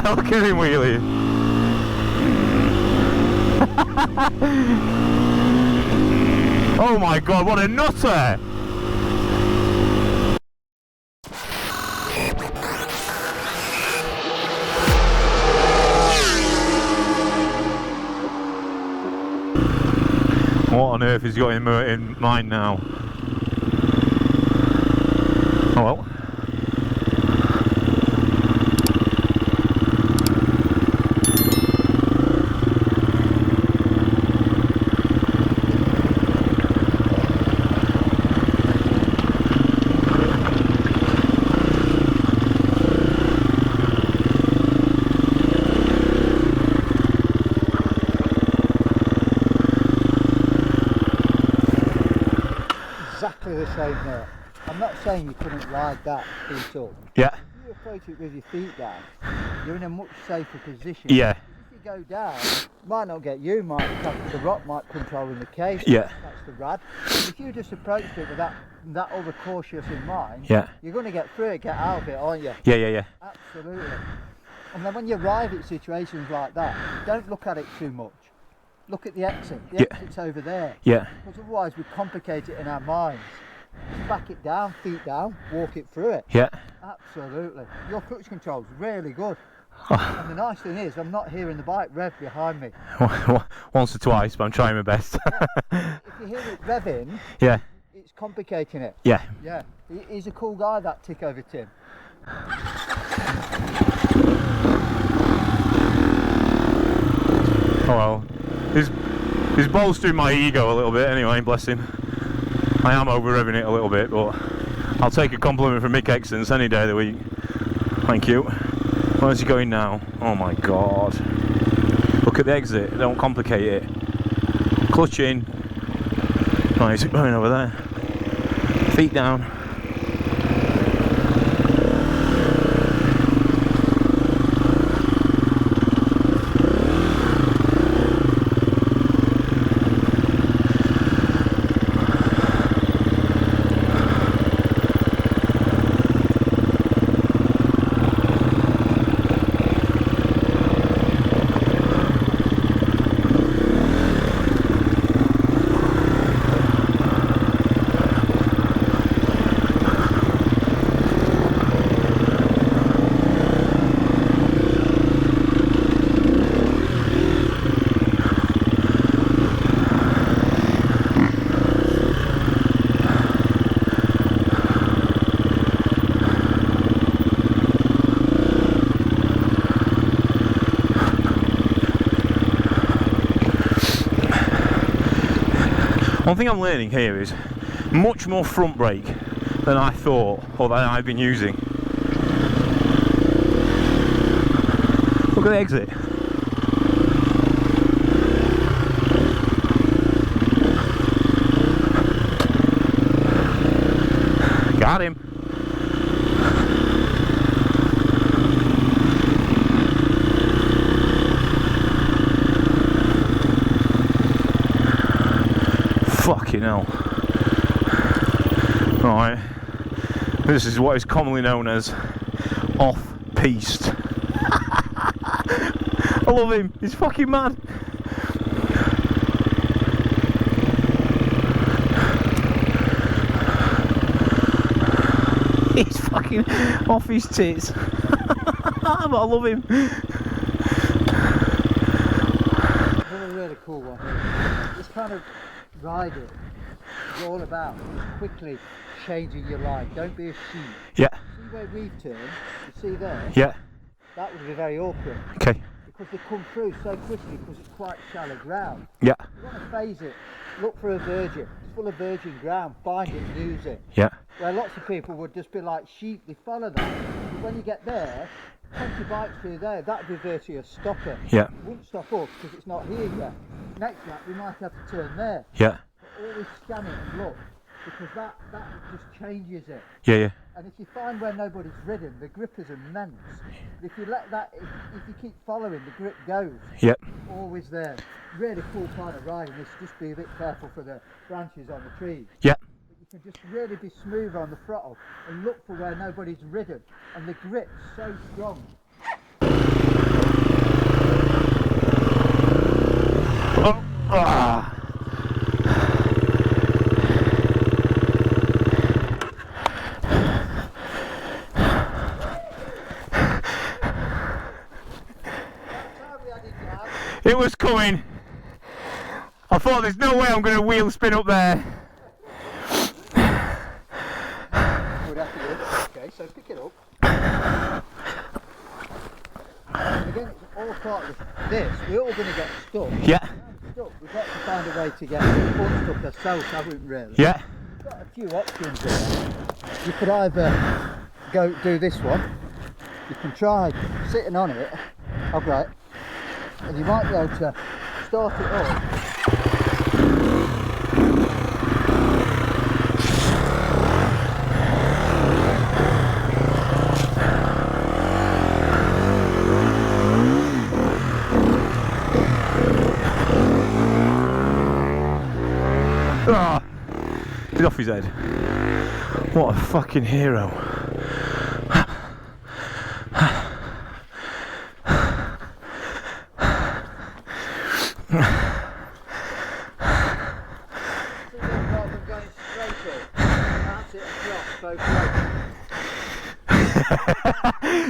Look at him wheelie. Oh my god, what a nutter! What on earth has he got in mind now? Oh well. Exactly the same here. I'm not saying you couldn't ride that feet up. Yeah. If you approach it with your feet down, you're in a much safer position. Yeah. If you go down, it might not get you, the rock might control in the case. Yeah. That's the rad. If you just approached it with that other cautious in mind, Yeah. you're going to get through it, get out of it, aren't you? Yeah. Absolutely. And then when you arrive at situations like that, don't look at it too much. Look at the exit. The exit's over there. Yeah. Because otherwise we complicate it in our minds. Just back it down, feet down, walk it through it. Yeah. Absolutely. Your clutch control's really good. Oh. And the nice thing is, I'm not hearing the bike rev behind me. Once or twice, but I'm trying my best. If you hear it revving, Yeah. it's complicating it. Yeah. Yeah. He's a cool guy, that tick over Tim. Oh well. He's bolstering my ego a little bit anyway, bless him. I am over-revving it a little bit, but I'll take a compliment from Mick Extance any day of the week. Thank you. Where's he going now? Oh my god. Look at the exit, don't complicate it. Clutch in. Oh, he's going over there. Feet down. One thing I'm learning here is much more front brake than I thought, or that I've been using. Look at the exit. Got him. Fucking hell. Right. This is what is commonly known as off-piste. I love him. He's fucking mad. He's fucking off his tits. But I love him. Really cool one. This kind of riding is all about quickly changing your line. Don't be a sheep. Yeah. See where we've turned? You see there? Yeah. That would be very awkward. Okay. Because they come through so quickly because it's quite shallow ground. Yeah. You want to phase it. Look for a virgin. It's full of virgin ground. Find it and use it. Yeah. Where lots of people would just be like sheep. They follow that. But when you get there, 20 bikes through there, that would be virtually a stopper. Yeah. It won't stop us because it's not here yet. Next lap we might have to turn there. Yeah. But always scan it and look, because that just changes it. Yeah, yeah. And if you find where nobody's ridden, the grip is immense. But if you let that, if you keep following, the grip goes. Yep. Always there. Really cool kind of riding. This, just be a bit careful for the branches on the trees. Yep. But you can just really be smooth on the throttle and look for where nobody's ridden. And the grip's so strong. Oh, ah. It was coming. I thought there's no way I'm going to wheel spin up there. Okay, so pick it up. Again, it's all part of this. We're all going to get stuck. Yeah. We've got to find a way to get unstuck ourselves, haven't we, really? Yeah. We've got a few options there. You could either go do this one. You can try sitting on it, upright, and you might be able to start it up. Ah, he's off his head. What a fucking hero.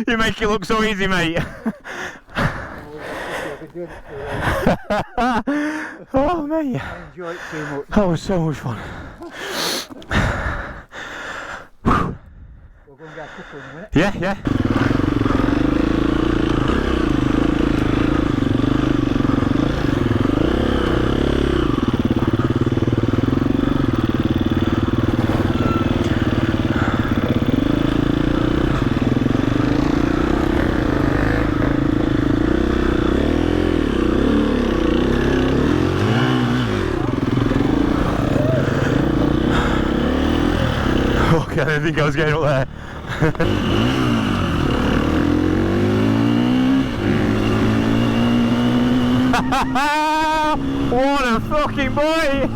You make it look so easy, mate. Oh, mate. I enjoy it too much. That was so much fun. We'll go and get a couple in a minute. Yeah, yeah. Okay, I didn't think I was getting up there. What a fucking boy!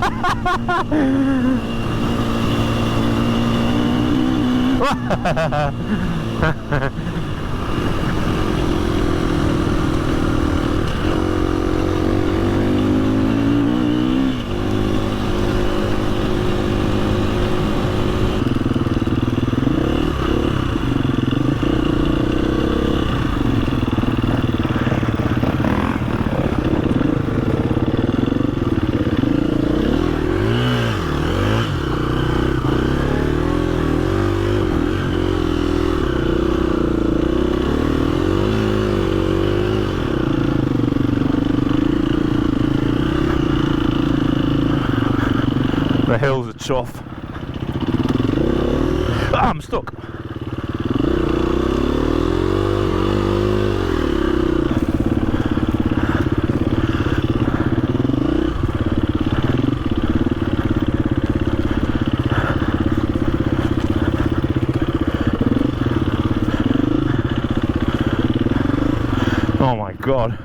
The hills are tough. Ah, I'm stuck. Oh my God.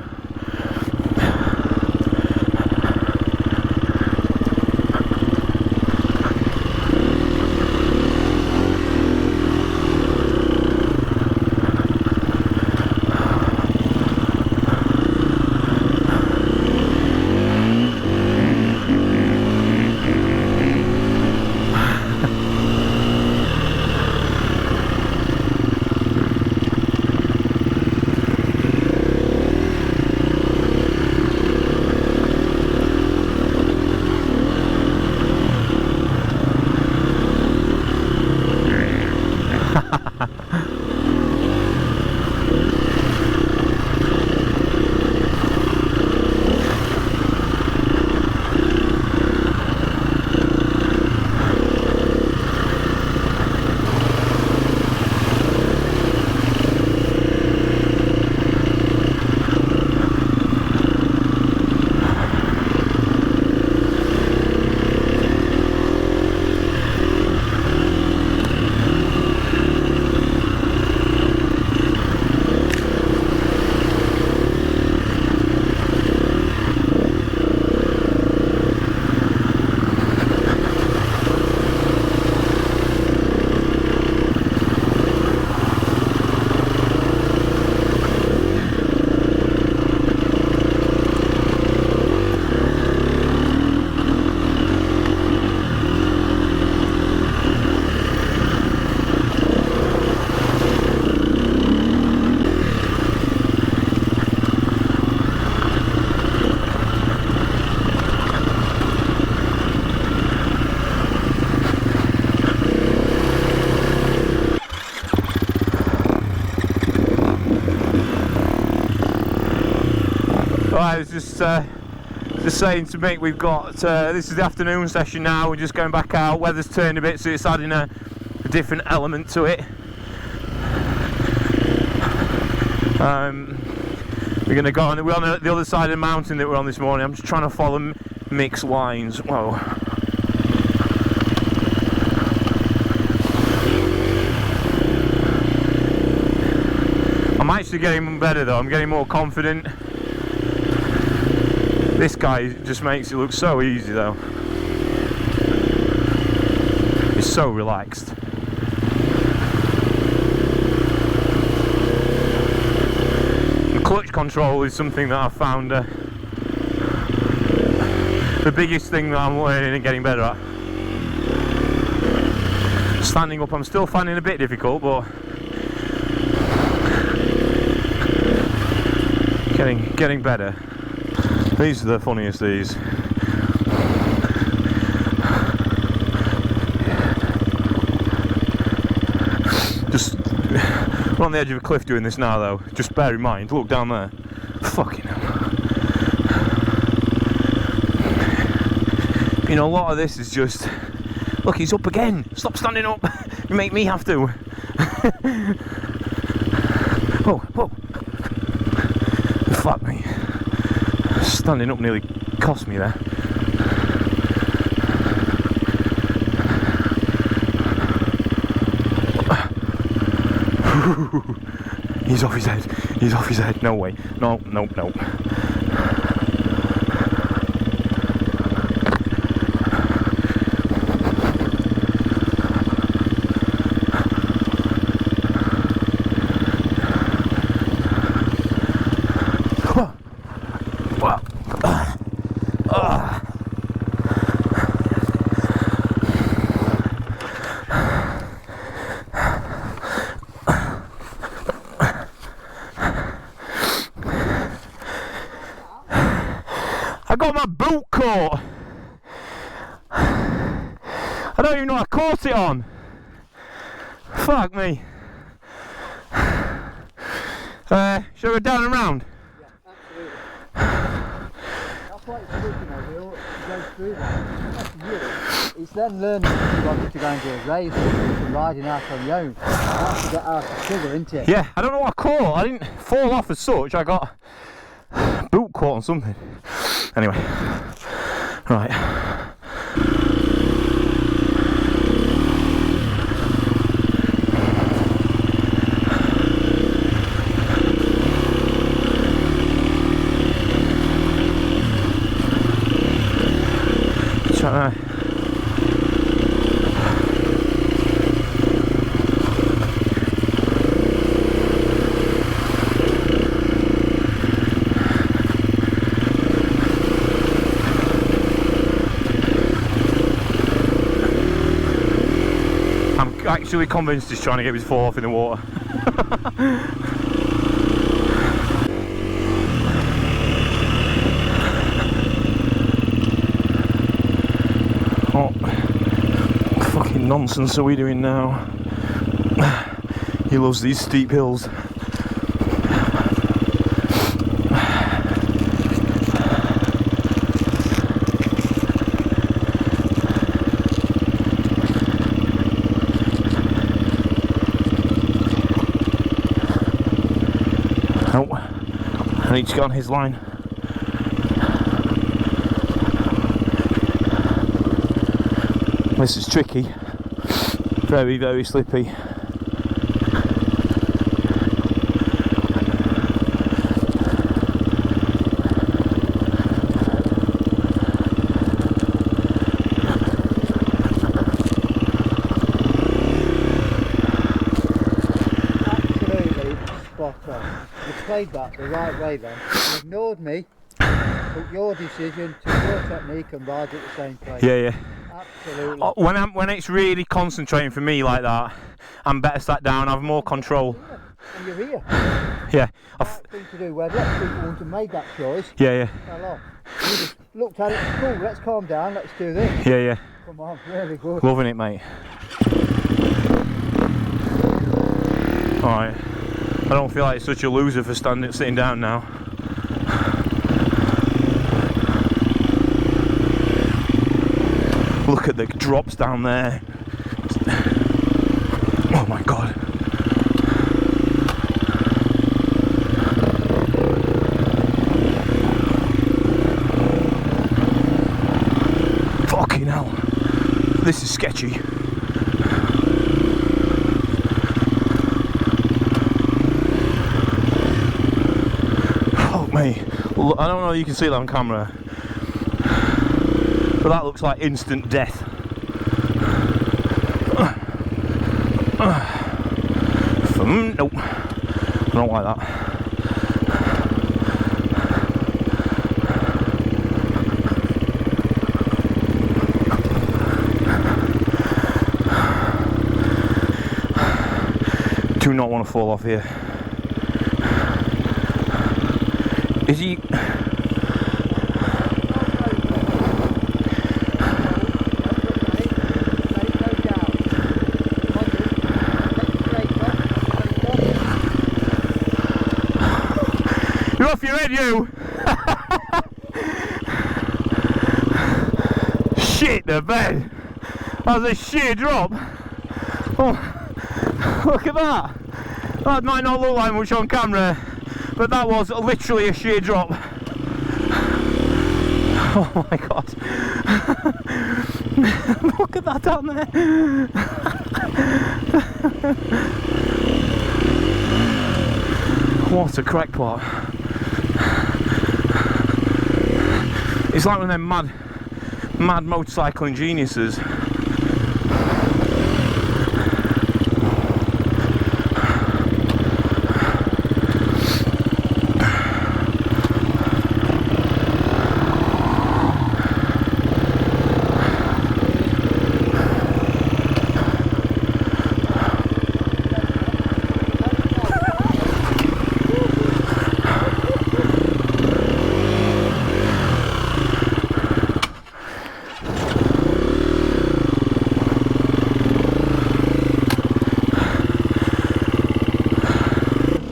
just saying to Mick, we've got this is the afternoon session now. We're just going back out. Weather's turned a bit, so it's adding a different element to it. We're going to go on. We're on the other side of the mountain that we're on this morning. I'm just trying to follow Mick's lines. Whoa. I'm actually getting better though. I'm getting more confident. This guy just makes it look so easy though. He's so relaxed. The clutch control is something that I've found the biggest thing that I'm learning and getting better at. Standing up, I'm still finding it a bit difficult, but getting better. These are the funniest, these. Just, we're on the edge of a cliff doing this now though. Just bear in mind, look down there. Fucking hell. You know, a lot of this is just, look, he's up again. Stop standing up. You make me have to. Whoa, whoa. Fuck me. Standing up nearly cost me there. He's off his head. He's off his head. No way. No, no, no. I got my boot caught. I don't even know I caught it on. Fuck me. Shall we go down and round? Yeah, absolutely. That's what it's looking at, you go through that. That's you. It's then learning if you wanted to go and do a race and riding out on your own. That's to get out of the sugar, isn't it? Yeah, I don't know what I caught. I didn't fall off as such. I got boot caught on something. Anyway, right. Try that. Actually convinced he's trying to get his fall off in the water. What fucking nonsense are we doing now? He loves these steep hills. Oh, I need to get on his line. This is tricky. Very, very slippy. Played that the right way then. You ignored me, took your decision, took your technique and ride at the same place. Yeah, yeah. Absolutely. When it's really concentrating for me like that, I'm better sat down, I have more control. And you're here. Yeah. Right thing to do, where lots of people wouldn't have made that choice. Yeah, yeah. Fell off. You just looked at it, cool, let's calm down, let's do this. Yeah, yeah. Come on, really good. Loving it, mate. Alright. I don't feel like such a loser for sitting down now. at the drops down there. Oh my god. Fucking hell. This is sketchy. Fuck me. Look, I don't know if you can see that on camera, but that looks like instant death. Nope. I don't like that. Do not want to fall off here. Is he? You're off your head, you! Shit, the bed! That was a sheer drop! Oh, look at that! That might not look like much on camera, but that was literally a sheer drop. Oh my god! Look at that down there! What a crackpot! It's like one of them mad motorcycling geniuses.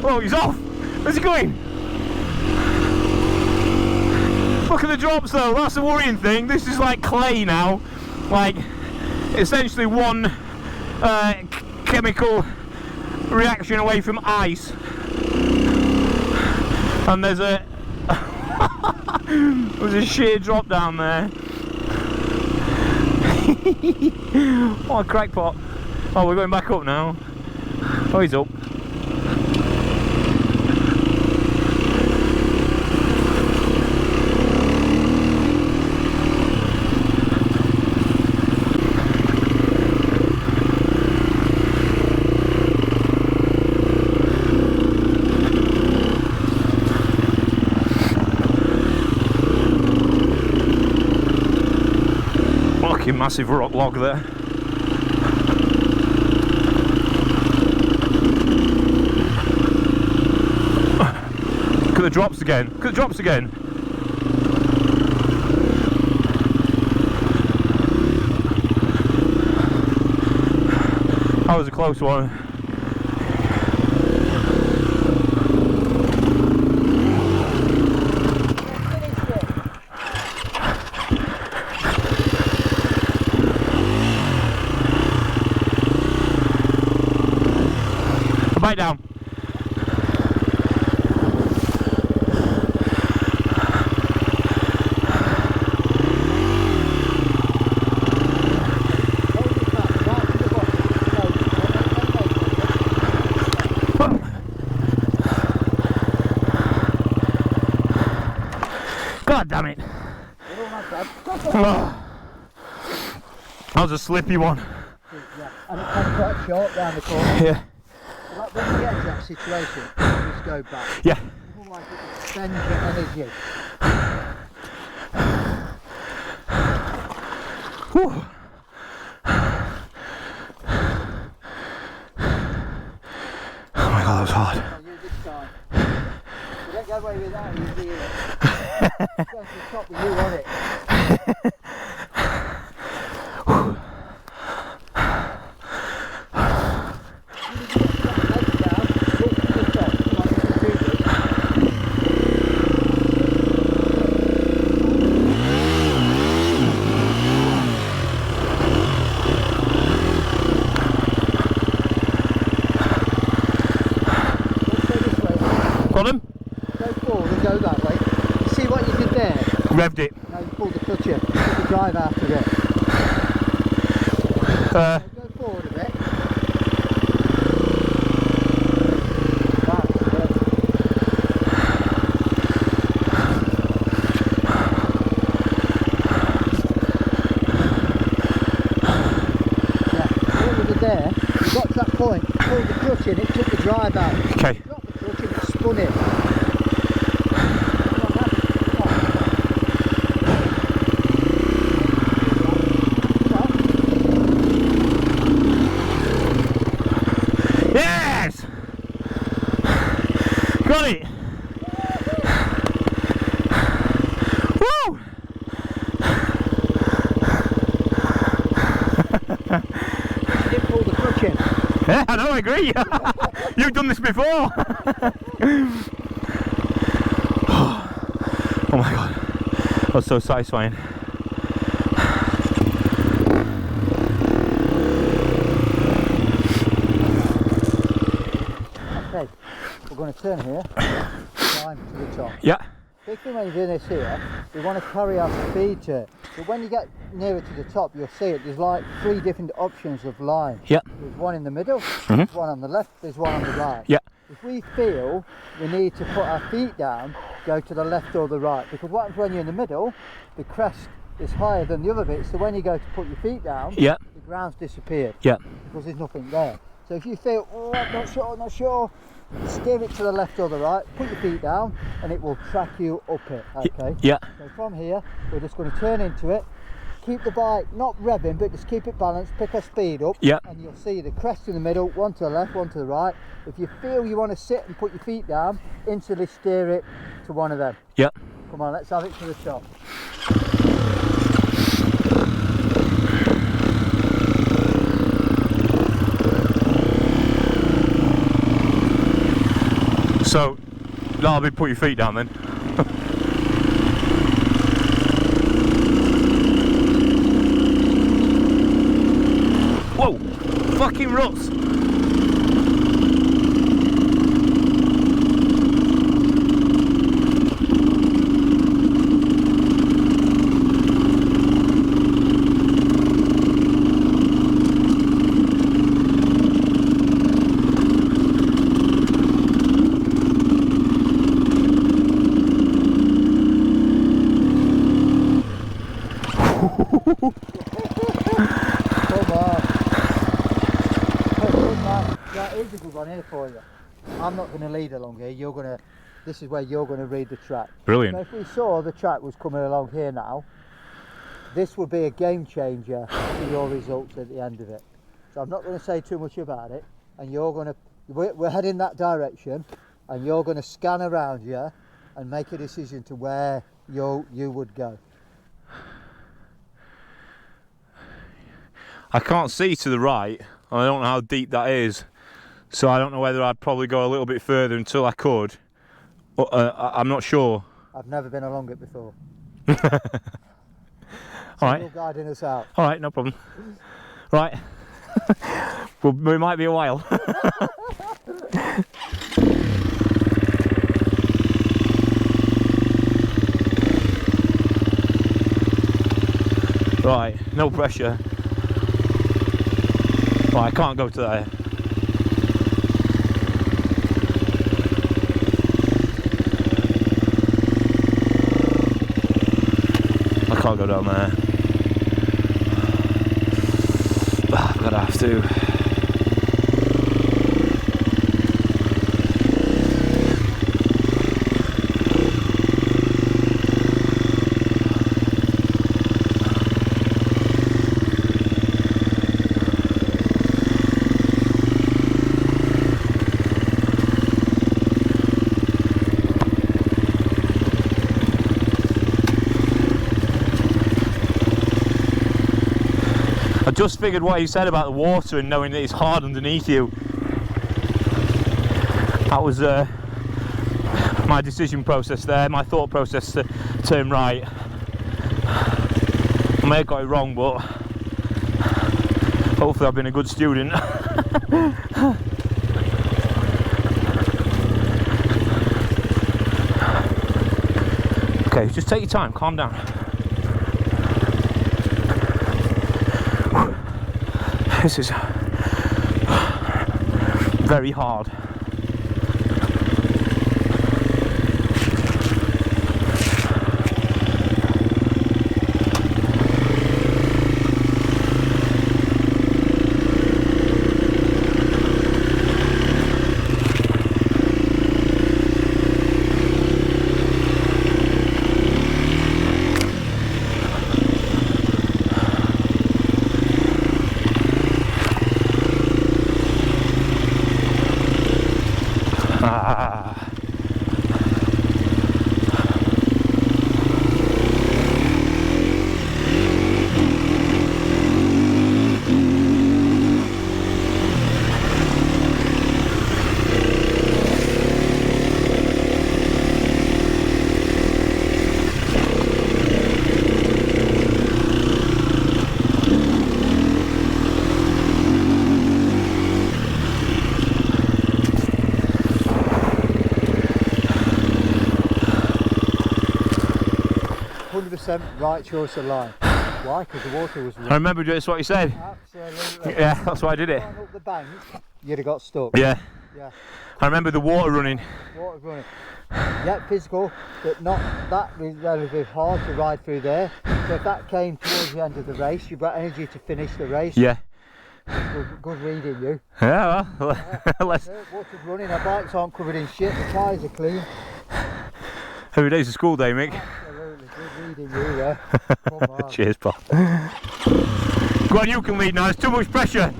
Oh, he's off! Where's he going? Look at the drops though, that's the worrying thing. This is like clay now. Like, essentially one chemical reaction away from ice. And there's a there's a sheer drop down there. What a crackpot. Oh, we're going back up now. Oh, he's up. Massive rock log there. Look at the drops again. Look at the drops again. That was a close one. Bite down. God damn it. Oh. That was a slippy one. Yeah, and it came quite short down the corner. Yeah. Like when you get to that situation, you just go back. Yeah. Otherwise it spends your energy. Whew. Oh my god, that was hard. You this time. You don't go away with that, you see it. It's going to the top with you on it. Revved it. Now you pull the clutch in, put the drive out of it. Go forward a bit. That's it. Yeah, all of it there, you got to that point, pulled the clutch in, it took the drive out. Okay. You dropped the clutch and it spun it. Yes! Got it! Woo! You didn't pull the clutch in. Yeah, I know, I agree. You've done this before. Oh my god, that was so satisfying. Okay, we're going to turn here, climb to the top. Yeah. Big thing when you're doing this here, we want to carry our speed to it. But when you get nearer to the top, you'll see it. There's like 3 different options of line. Yeah. There's one in the middle, there's one on the left, there's one on the right. Yeah. If we feel we need to put our feet down, go to the left or the right. Because what happens when you're in the middle, the crest is higher than the other bit. So when you go to put your feet down, Yeah. the ground's disappeared. Yeah. Because there's nothing there. So if you feel, oh, I'm not sure, steer it to the left or the right, put your feet down, and it will track you up it, okay? Yeah. So from here, we're just going to turn into it, keep the bike, not revving, but just keep it balanced, pick our speed up, Yeah. and you'll see the crest in the middle, one to the left, one to the right. If you feel you want to sit and put your feet down, instantly steer it to one of them. Yeah. Come on, let's have it to the top. So, that'll be put your feet down then. Whoa! Fucking ruts! Come on. Good man. Yeah, here's a good one here for you. I'm not going to lead along here. You're going to. This is where you're going to read the track. Brilliant. So if we saw the track was coming along here now, this would be a game changer for your results at the end of it. So I'm not going to say too much about it, and you're going to. We're heading that direction, and you're going to scan around you and make a decision to where you would go. I can't see to the right, and I don't know how deep that is, so I don't know whether I'd probably go a little bit further until I could. I'm not sure. I've never been along it before. Alright. You're guiding us out. Alright, no problem. Right. Well, it might be a while. Right, no pressure. Right, I can't go to there. I can't go down there. I'm gonna have to. I just figured what you said about the water and knowing that it's hard underneath you. That was my decision process there, my thought process to turn right. I may have got it wrong, but hopefully I've been a good student. Okay, Okay, just take your time, calm down. This is very hard. Right choice of line. Why? Because the water was running. I remember that's what you said. Absolutely. Yeah, that's why I did it. Going up the bank, you'd have got stuck. Yeah. Yeah. I remember the water running. Water running. Yeah, physical, but not that relatively hard to ride through there. So if that came towards the end of the race, you've got energy to finish the race. Yeah. Good reading, you. Yeah, well, let's... Water's running, our bikes aren't covered in shit, the tyres are clean. Every day's a school day, Mick. Absolutely, good reading, you there. Come on. Cheers, pal. Go on, you can lead now, it's too much pressure.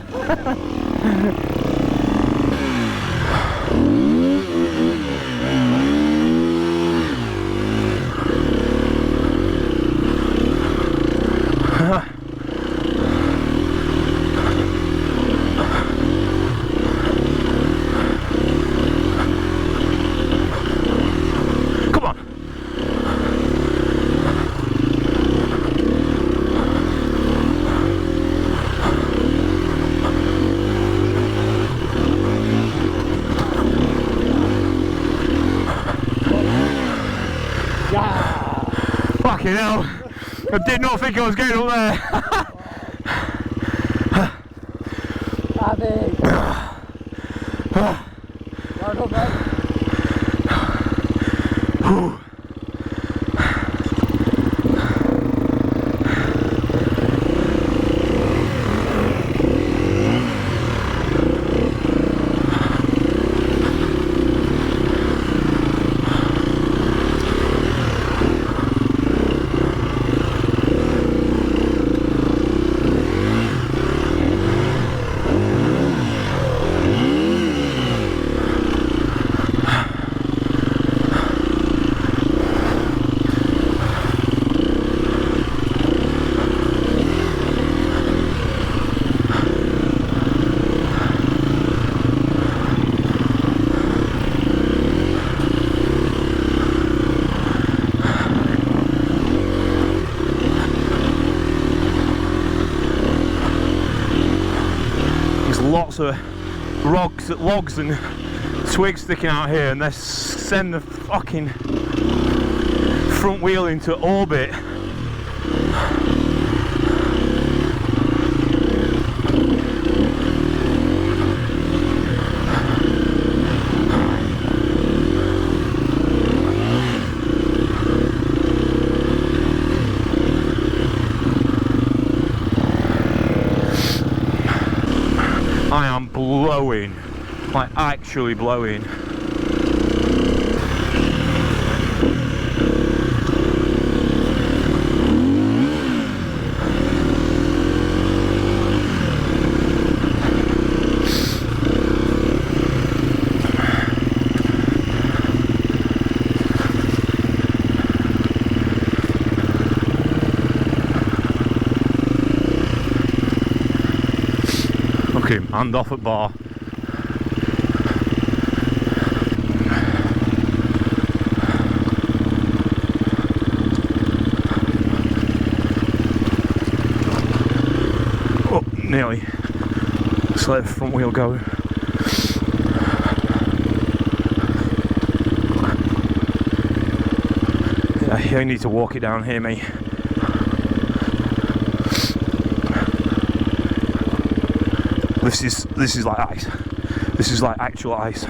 Fucking hell, I did not think I was getting up there. Abby! Well done, mate. Lots of logs and twigs sticking out here, and they send the fucking front wheel into orbit. I am blowing, like actually blowing. Hand off at bar. Oh, nearly. Let's let the front wheel go. You need to walk it down here, mate. This is like ice. This is like actual ice.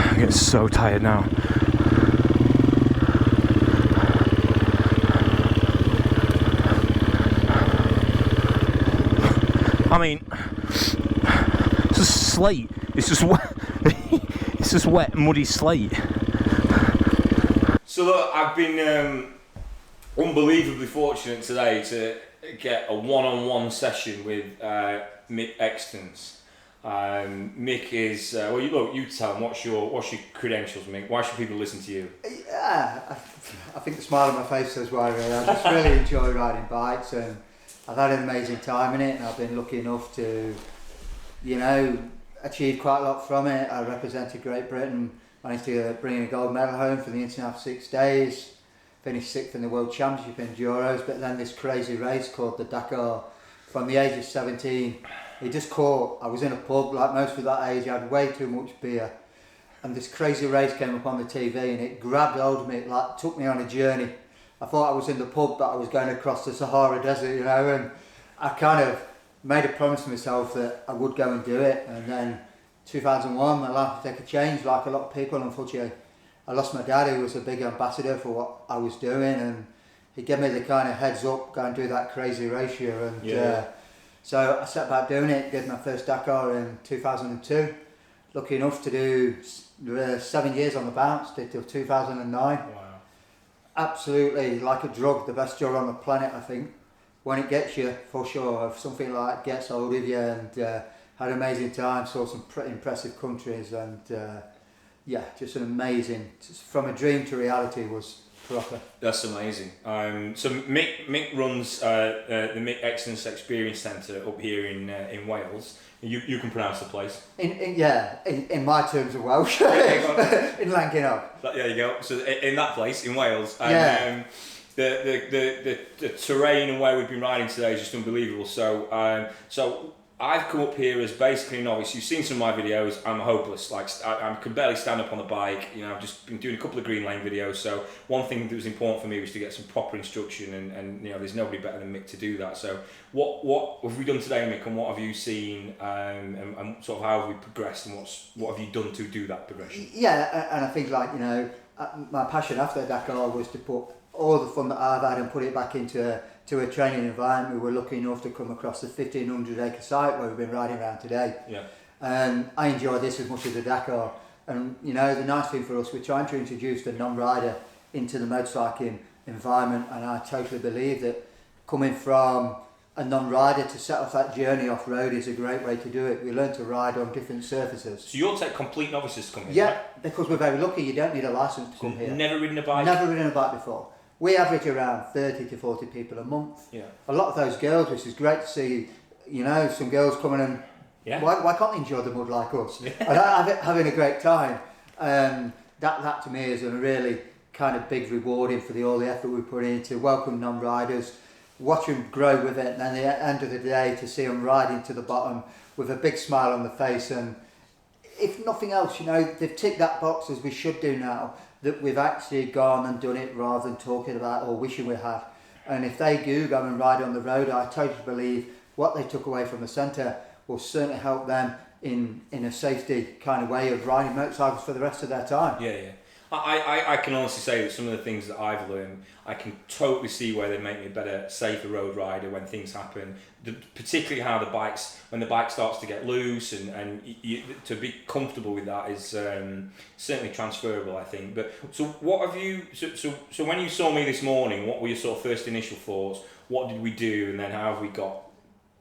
I get so tired now. I mean, it's just slate. It's just wet. It's just wet, muddy slate. So look, I've been unbelievably fortunate today to get a one-on-one session with Mick Extance. Mick is well. You tell him what's your credentials, Mick. Why should people listen to you? Yeah, I think the smile on my face says why. Really, I just really enjoy riding bikes, and I've had an amazing time in it, and I've been lucky enough to, you know, achieve quite a lot from it. I represented Great Britain, managed to bring in a gold medal home for the international 6 days, finished 6th in the World Championship in Enduros, but then this crazy race called the Dakar, from the age of 17, it just caught. I was in a pub, like most of that age, I had way too much beer, and this crazy race came up on the TV, and it grabbed hold of me, it like took me on a journey. I thought I was in the pub, but I was going across the Sahara Desert, you know, and I kind of made a promise to myself that I would go and do it. And then 2001, my life took a change, like a lot of people. Unfortunately, I lost my dad, who was a big ambassador for what I was doing, and he gave me the kind of heads up, go and do that crazy race here. And so I set about doing it, did my first Dakar in 2002. Lucky enough to do 7 years on the bounce, did till 2009. Wow. Absolutely like a drug, the best drug on the planet, I think. When it gets you, for sure, if something like that gets hold of you, and had an amazing time, saw some pretty impressive countries, and yeah, just an amazing, just from a dream to reality was proper. That's amazing. So Mick runs the Mick Extance Experience Centre up here in Wales. You can pronounce the place. In my terms of Welsh. In Langenau. There you go. So in that place in Wales. And, the terrain and where we've been riding today is just unbelievable. So I've come up here as basically a novice. You've seen some of my videos. I'm hopeless. Like I can barely stand up on the bike. You know, I've just been doing a couple of green lane videos. So one thing that was important for me was to get some proper instruction, and you know, there's nobody better than Mick to do that. So what have we done today, Mick, and what have you seen, and sort of how have we progressed, and what have you done to do that progression? Yeah, and I think, like, you know, my passion after Dakar was to put all the fun that I've had and put it back into a training environment. We were lucky enough to come across the 1,500 acre site where we've been riding around today. Yeah. And I enjoy this as much as the Dakar. And you know, the nice thing for us, we're trying to introduce the non-rider into the motorcycling environment, and I totally believe that coming from a non-rider to set off that journey off-road is a great way to do it. We learn to ride on different surfaces. So you'll take complete novices to come here? Yeah, because we're very lucky. You don't need a licence to come here. Never ridden a bike? Never ridden a bike before. We average around 30 to 40 people a month. Yeah. A lot of those girls, which is great to see, you know, some girls coming and why can't they enjoy the mud like us? Yeah. And having a great time. That to me is a really kind of big rewarding for all the effort we put in to welcome non-riders, watch them grow with it, and then at the end of the day to see them riding to the bottom with a big smile on the face. And if nothing else, you know, they've ticked that box, as we should do now, that we've actually gone and done it rather than talking about or wishing we had. And if they do go and ride on the road, I totally believe what they took away from the centre will certainly help them in a safety kind of way of riding motorcycles for the rest of their time. Yeah. I can honestly say that some of the things that I've learned, I can totally see where they make me a better, safer road rider when things happen. Particularly how when the bike starts to get loose, and to be comfortable with that is certainly transferable, I think. But so what have you? So when you saw me this morning, what were your sort of first initial thoughts? What did we do, and then how have we got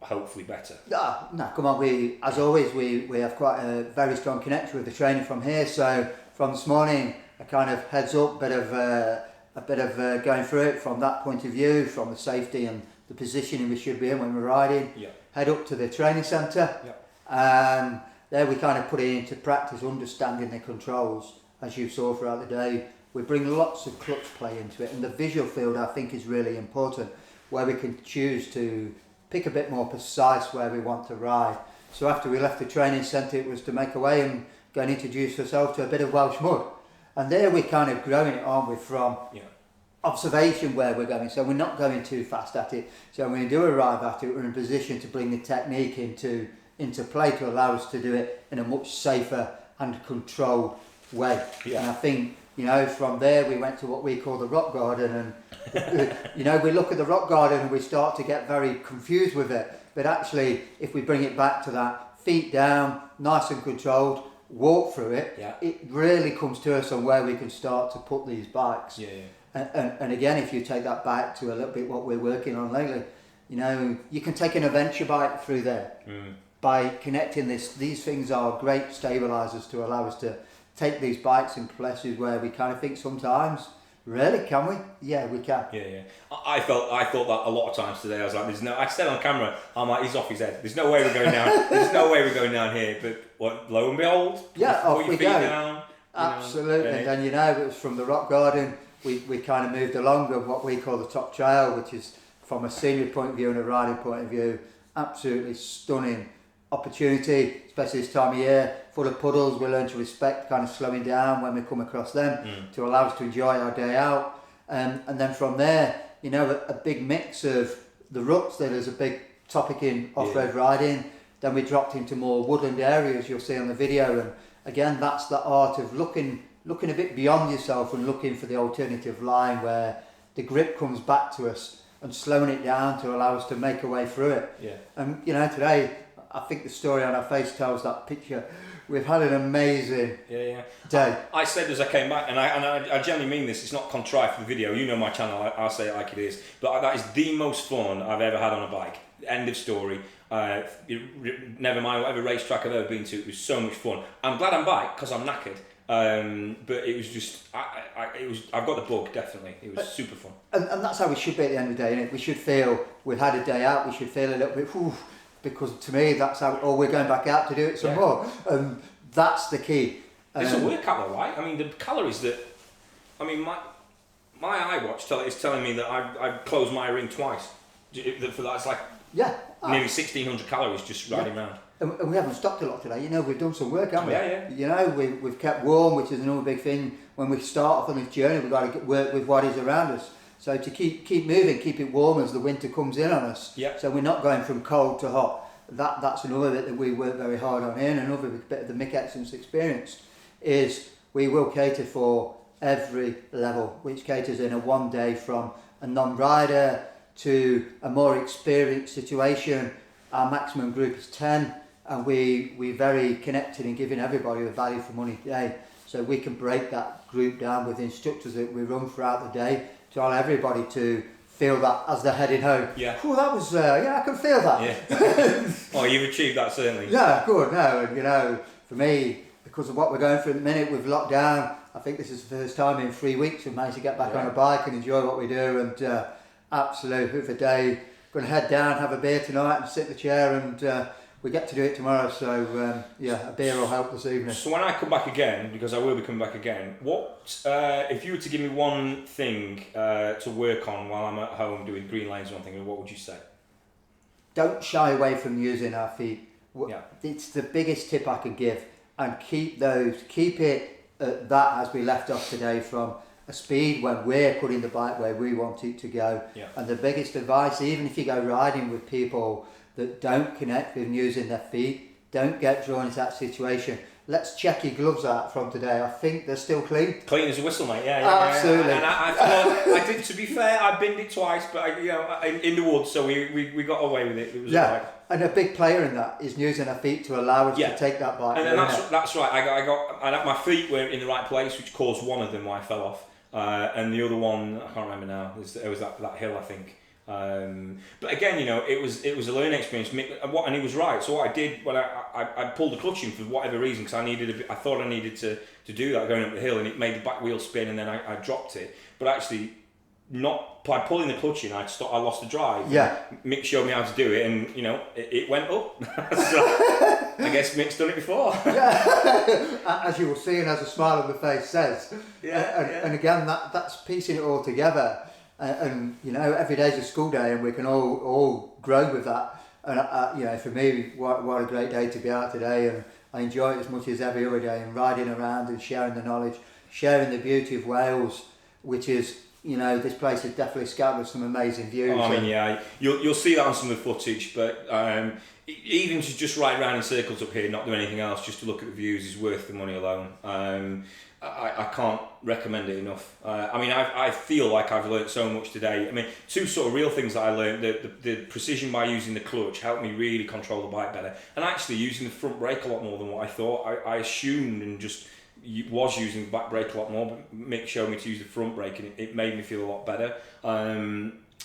hopefully better? No, come on. As always, we have quite a very strong connection with the training from here. So from this morning, a kind of heads up, a bit of going through it from that point of view, from the safety and the positioning we should be in when we're riding. Yeah. Head up to the training centre. Yeah. There we kind of put it into practice, understanding the controls, as you saw throughout the day. We bring lots of clutch play into it, and the visual field I think is really important, where we can choose to pick a bit more precise where we want to ride. So after we left the training centre, it was to make away and go and introduce ourselves to a bit of Welsh mud. And there we're kind of growing it, aren't we, from observation where we're going. So we're not going too fast at it. So when we do arrive at it, we're in a position to bring the technique into play to allow us to do it in a much safer and controlled way. And I think, you know, from there we went to what we call the rock garden, and you know, we look at the rock garden and we start to get very confused with it. But actually, if we bring it back to that, feet down, nice and controlled, walk through it, it really comes to us on where we can start to put these bikes. And again, if you take that back to a little bit what we're working on lately, you know, you can take an adventure bike through there. By connecting this. These things are great stabilisers to allow us to take these bikes in places where we kind of think sometimes, really, can we? Yeah, we can. I thought that a lot of times today. I was like, I said on camera, I'm like, he's off his head. There's no way we're going down. There's no way we're going down here. But what, lo and behold, off we go. Down, absolutely. And then, you know, it was from the rock garden, we kind of moved along of what we call the top trail, which is from a scenery point of view and a riding point of view, absolutely stunning opportunity, especially this time of year, full of puddles. We learn to respect kind of slowing down when we come across them to allow us to enjoy our day out. And then from there, you know, a big mix of the ruts. That is a big topic in off-road riding. Then we dropped into more woodland areas, you'll see on the video. And again, that's the art of looking a bit beyond yourself and looking for the alternative line where the grip comes back to us and slowing it down to allow us to make our way through it. And, you know, today, I think the story on our face tells that picture. We've had an amazing day. I said as I came back, and I genuinely mean this, it's not contrived for the video, you know my channel, I'll say it like it is, but that is the most fun I've ever had on a bike. End of story. Never mind whatever racetrack I've ever been to, it was so much fun. I'm glad I'm back because I'm knackered. But it was just, I've got the bug, definitely. It was super fun. And that's how we should be at the end of the day, innit? We should feel we've had a day out, we should feel a little bit, because to me that's how, or we're going back out to do it some more. And that's the key. It's a workout though, right? I mean, the calories that, I mean, my iWatch is telling me that I've closed my ring twice. For that, it's like nearly 1,600 calories just riding around. And we haven't stopped a lot today. You know, we've done some work, haven't we? You know, we've kept warm, which is another big thing. When we start off on this journey, we've got to work with what is around us. So to keep moving, keep it warm as the winter comes in on us. So we're not going from cold to hot. That's another bit that we work very hard on here. And another bit of the Mick Extance experience is we will cater for every level, which caters in a one day from a non-rider to a more experienced situation. Our maximum group is 10. And we're very connected in giving everybody a value for money day. So we can break that group down with instructors that we run throughout the day to allow everybody to feel that as they're heading home. Oh, that was, I can feel that. Oh, you've achieved that, certainly. Yeah, good. No, and you know, for me, because of what we're going through at the minute with lockdown, I think this is the first time in 3 weeks we've managed to get back on a bike and enjoy what we do. And absolute hoot of a day. Going to head down, have a beer tonight and sit in the chair, and we get to do it tomorrow, so a beer will help this evening. So when I come back again, because I will be coming back again, what if you were to give me one thing to work on while I'm at home doing green lanes or something, what would you say? Don't shy away from using our feet. It's the biggest tip I can give, and keep it at that as we left off today, from a speed when we're putting the bike where we want it to go. And the biggest advice, even if you go riding with people that don't connect with using their feet, don't get drawn into that situation. Let's check your gloves out from today. I think they're still clean. Clean as a whistle, mate. Absolutely. And I did. To be fair, I binned it twice, but in the woods, so we got away with it. It was right. And a big player in that is using our feet to allow us to take that bike. And that's right. I got my feet were in the right place, which caused one of them why I fell off, and the other one I can't remember now. It was that hill, I think. But again, you know, it was a learning experience. And he was right. So what I did when I pulled the clutch in for whatever reason, because I thought I needed to do that going up the hill, and it made the back wheel spin, and then I dropped it. But actually, not by pulling the clutch in, I lost the drive. Mick showed me how to do it, and you know, it went up. So I guess Mick's done it before. As you will see, and as a smile on the face says. And again, that's piecing it all together. And you know, every day's a school day, and we can all grow with that. And you know, for me, what a great day to be out today, and I enjoy it as much as every other day, and riding around and sharing the knowledge, sharing the beauty of Wales, which is, you know, this place is definitely scattered with some amazing views. Oh, I mean, yeah, you'll see that on some of the footage, but even to just ride around in circles up here, not do anything else, just to look at the views is worth the money alone. I can't recommend it enough. I mean, I feel like I've learnt so much today. I mean, two sort of real things that I learned: the precision by using the clutch helped me really control the bike better, and actually using the front brake a lot more than what I thought. I assumed and just was using the back brake a lot more, but Mick showed me to use the front brake, and it made me feel a lot better.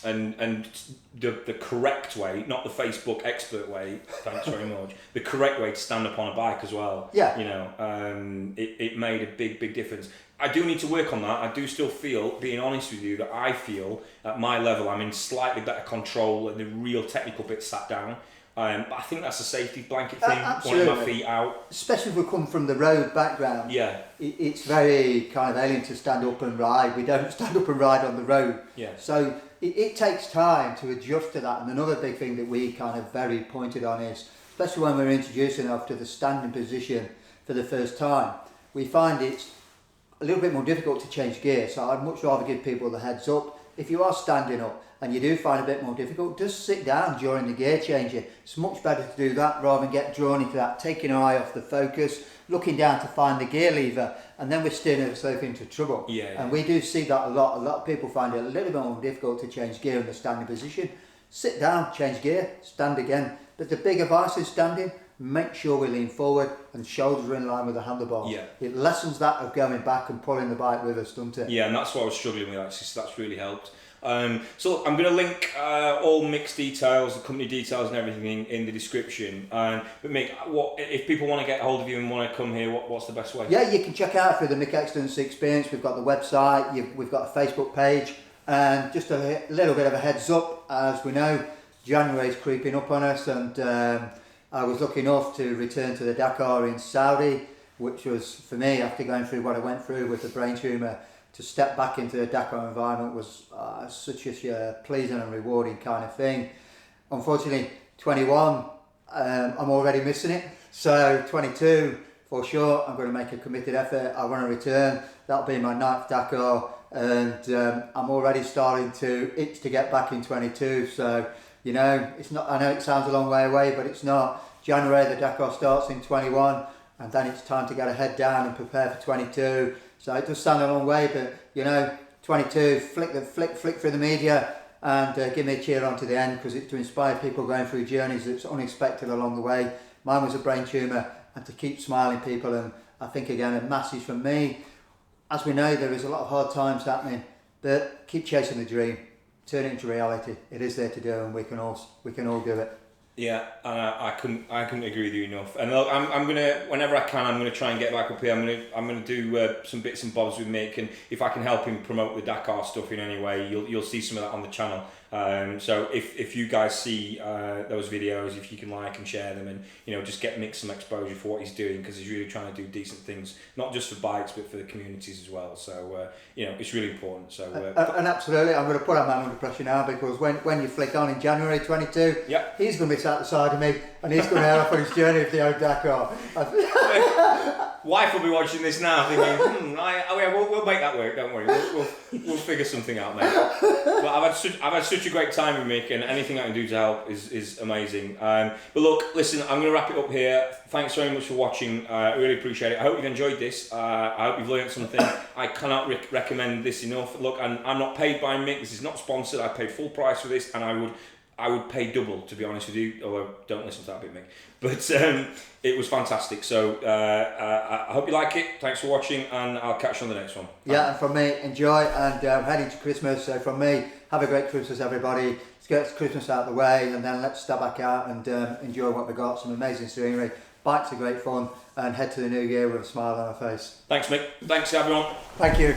And the correct way, not the Facebook expert way, thanks very much, the correct way to stand up on a bike as well. Yeah. You know, it made a big difference. I do need to work on that. I do still feel, being honest with you, that I feel at my level I'm in slightly better control and the real technical bit sat down. But I think that's a safety blanket thing, absolutely. wanting my feet out. Especially if we come from the road background. Yeah. It's very kind of alien to stand up and ride. We don't stand up and ride on the road. Yeah. So it takes time to adjust to that. And another big thing that we kind of very pointed on is, especially when we're introducing ourselves to the standing position for the first time, we find it's a little bit more difficult to change gear. So I'd much rather give people the heads up. If you are standing up and you do find it a bit more difficult, just sit down during the gear changing. It's much better to do that rather than get drawn into that, taking our eye off the focus, looking down to find the gear lever, and then we're steering ourselves into trouble. Yeah. And we do see that a lot. A lot of people find it a little bit more difficult to change gear in the standing position. Sit down, change gear, stand again. But the big advice is standing, make sure we lean forward and shoulders are in line with the handlebars. Yeah. It lessens that of going back and pulling the bike with us, doesn't it? Yeah, and that's what I was struggling with actually, so that's really helped. So I'm going to link all Mick's details, the company details and everything in the description. But Mick, what if people want to get hold of you and want to come here, what's the best way? Yeah, you can check out through the Mick Extance experience. We've got the website, we've got a Facebook page, and just a little bit of a heads up, as we know, January's creeping up on us, and I was lucky enough to return to the Dakar in Saudi, which was, for me, after going through what I went through with the brain tumour, to step back into the Dakar environment was such a pleasing and rewarding kind of thing. Unfortunately, 21, I'm already missing it. So 22, for sure, I'm going to make a committed effort. I want to return. That'll be my 9th Dakar, and I'm already starting to itch to get back in 22. So, you know, it's not. I know it sounds a long way away, but it's not. January, the Dakar starts in 21, and then it's time to get a head down and prepare for 22. So it does sound a long way, but you know, 22, flick through the media and give me a cheer on to the end, because it's to inspire people going through journeys that's unexpected along the way. Mine was a brain tumour, and to keep smiling people, and I think again a message from me, as we know there is a lot of hard times happening, but keep chasing the dream, turn it into reality. It is there to do, and we can all do it. Yeah, I couldn't agree with you enough. And look, I'm gonna, whenever I can, I'm gonna try and get back up here. I'm gonna do some bits and bobs with Mick, and if I can help him promote the Dakar stuff in any way, you'll see some of that on the channel. So if you guys see those videos, if you can like and share them, and you know, just get Mick some exposure for what he's doing, because he's really trying to do decent things, not just for bikes but for the communities as well. So you know, it's really important. So and absolutely, I'm going to put our man under pressure now, because when you flick on in January 22, yeah, he's going to be sat beside of me, and he's going to head off on his journey with the old Dakar. Wife will be watching this now thinking, we'll make that work, don't worry, we'll figure something out, mate. But I've had such a great time with Mick, and anything I can do to help is amazing. But look, listen, I'm going to wrap it up here. Thanks very much for watching. I really appreciate it. I hope you've enjoyed this. I hope you've learned something. I cannot recommend this enough. Look, I'm not paid by Mick. This is not sponsored. I paid full price for this, and I would pay double, to be honest with you, although don't listen to that bit, Mick. But it was fantastic. So I hope you like it. Thanks for watching, and I'll catch you on the next one. Yeah, and from me, enjoy, and heading to Christmas. So from me, have a great Christmas, everybody. Let's get Christmas out of the way, and then let's step back out and enjoy what we've got. Some amazing scenery. Bikes are great fun, and head to the new year with a smile on our face. Thanks, Mick. Thanks, everyone. Thank you.